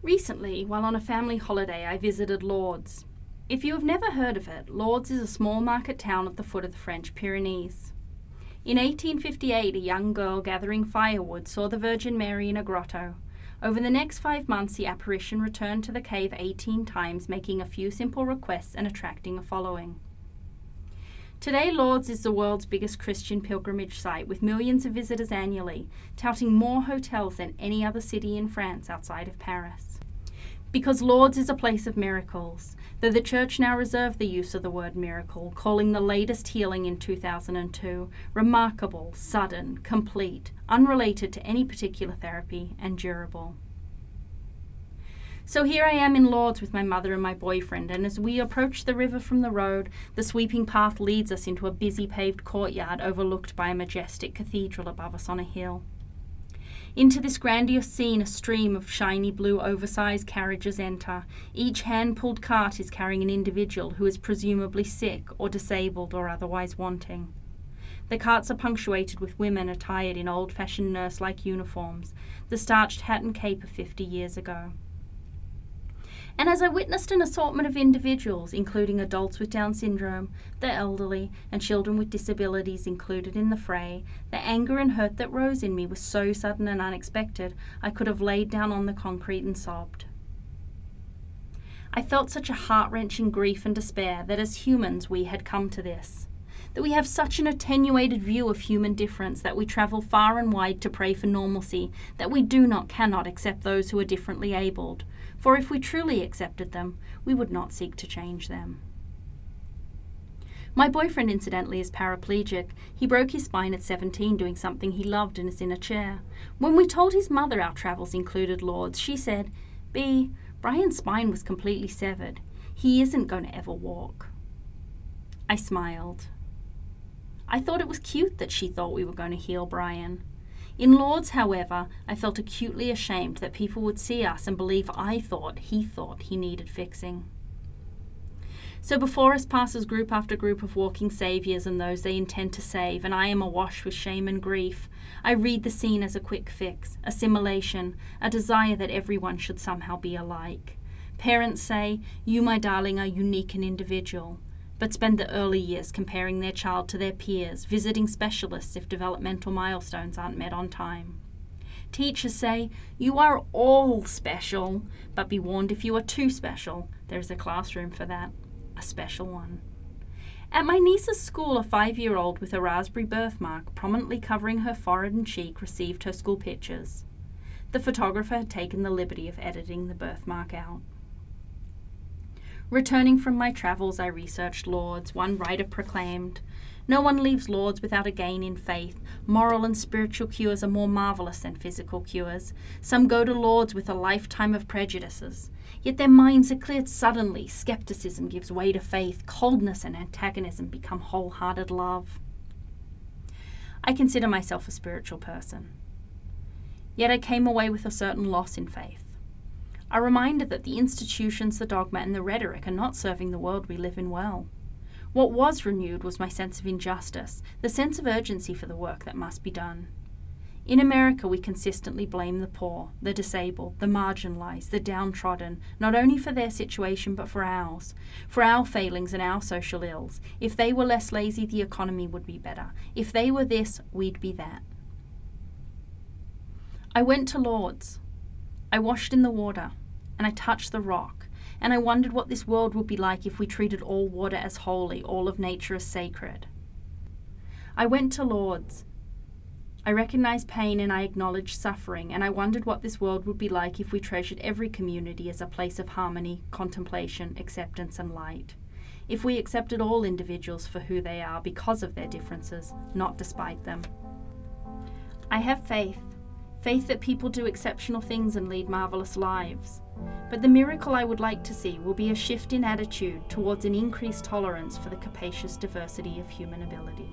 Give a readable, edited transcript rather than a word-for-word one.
Recently, while on a family holiday, I visited Lourdes. If you have never heard of it, Lourdes is a small market town at the foot of the French Pyrenees. In 1858, a young girl gathering firewood saw the Virgin Mary in a grotto. Over the next 5 months, the apparition returned to the cave 18 times, making a few simple requests and attracting a following. Today, Lourdes is the world's biggest Christian pilgrimage site, with millions of visitors annually, touting more hotels than any other city in France outside of Paris. Because Lourdes is a place of miracles, though the Church now reserved the use of the word miracle, calling the latest healing in 2002 remarkable, sudden, complete, unrelated to any particular therapy, and durable. So here I am in Lourdes with my mother and my boyfriend, and as we approach the river from the road, the sweeping path leads us into a busy paved courtyard overlooked by a majestic cathedral above us on a hill. Into this grandiose scene, a stream of shiny blue oversized carriages enter. Each hand-pulled cart is carrying an individual who is presumably sick or disabled or otherwise wanting. The carts are punctuated with women attired in old-fashioned nurse-like uniforms, the starched hat and cape of 50 years ago. And as I witnessed an assortment of individuals, including adults with Down syndrome, the elderly, and children with disabilities included in the fray, the anger and hurt that rose in me was so sudden and unexpected, I could have laid down on the concrete and sobbed. I felt such a heart-wrenching grief and despair that as humans we had come to this. That we have such an attenuated view of human difference, that we travel far and wide to pray for normalcy, that we cannot accept those who are differently abled. For if we truly accepted them, we would not seek to change them. My boyfriend, incidentally, is paraplegic. He broke his spine at 17 doing something he loved and is in a chair. When we told his mother our travels included Lourdes, she said, "B, Brian's spine was completely severed. He isn't going to ever walk." I smiled. I thought it was cute that she thought we were going to heal Brian. In Lourdes, however, I felt acutely ashamed that people would see us and believe I thought he needed fixing. So before us passes group after group of walking saviours and those they intend to save, and I am awash with shame and grief, I read the scene as a quick fix, assimilation, a desire that everyone should somehow be alike. Parents say, "You, my darling, are unique and individual," but spend the early years comparing their child to their peers, visiting specialists if developmental milestones aren't met on time. Teachers say, "You are all special," but be warned if you are too special. There's a classroom for that, a special one. At my niece's school, a 5-year-old with a raspberry birthmark prominently covering her forehead and cheek received her school pictures. The photographer had taken the liberty of editing the birthmark out. Returning from my travels, I researched Lourdes. One writer proclaimed, "No one leaves Lourdes without a gain in faith. Moral and spiritual cures are more marvellous than physical cures. Some go to Lourdes with a lifetime of prejudices. Yet their minds are cleared suddenly. Skepticism gives way to faith. Coldness and antagonism become wholehearted love." I consider myself a spiritual person. Yet I came away with a certain loss in faith. A reminder that the institutions, the dogma, and the rhetoric are not serving the world we live in well. What was renewed was my sense of injustice, the sense of urgency for the work that must be done. In America, we consistently blame the poor, the disabled, the marginalized, the downtrodden, not only for their situation but for ours, for our failings and our social ills. If they were less lazy, the economy would be better. If they were this, we'd be that. I went to Lourdes. I washed in the water, and I touched the rock, and I wondered what this world would be like if we treated all water as holy, all of nature as sacred. I went to Lourdes. I recognized pain and I acknowledged suffering, and I wondered what this world would be like if we treasured every community as a place of harmony, contemplation, acceptance, and light. If we accepted all individuals for who they are because of their differences, not despite them. I have faith. Faith that people do exceptional things and lead marvelous lives. But the miracle I would like to see will be a shift in attitude towards an increased tolerance for the capacious diversity of human ability.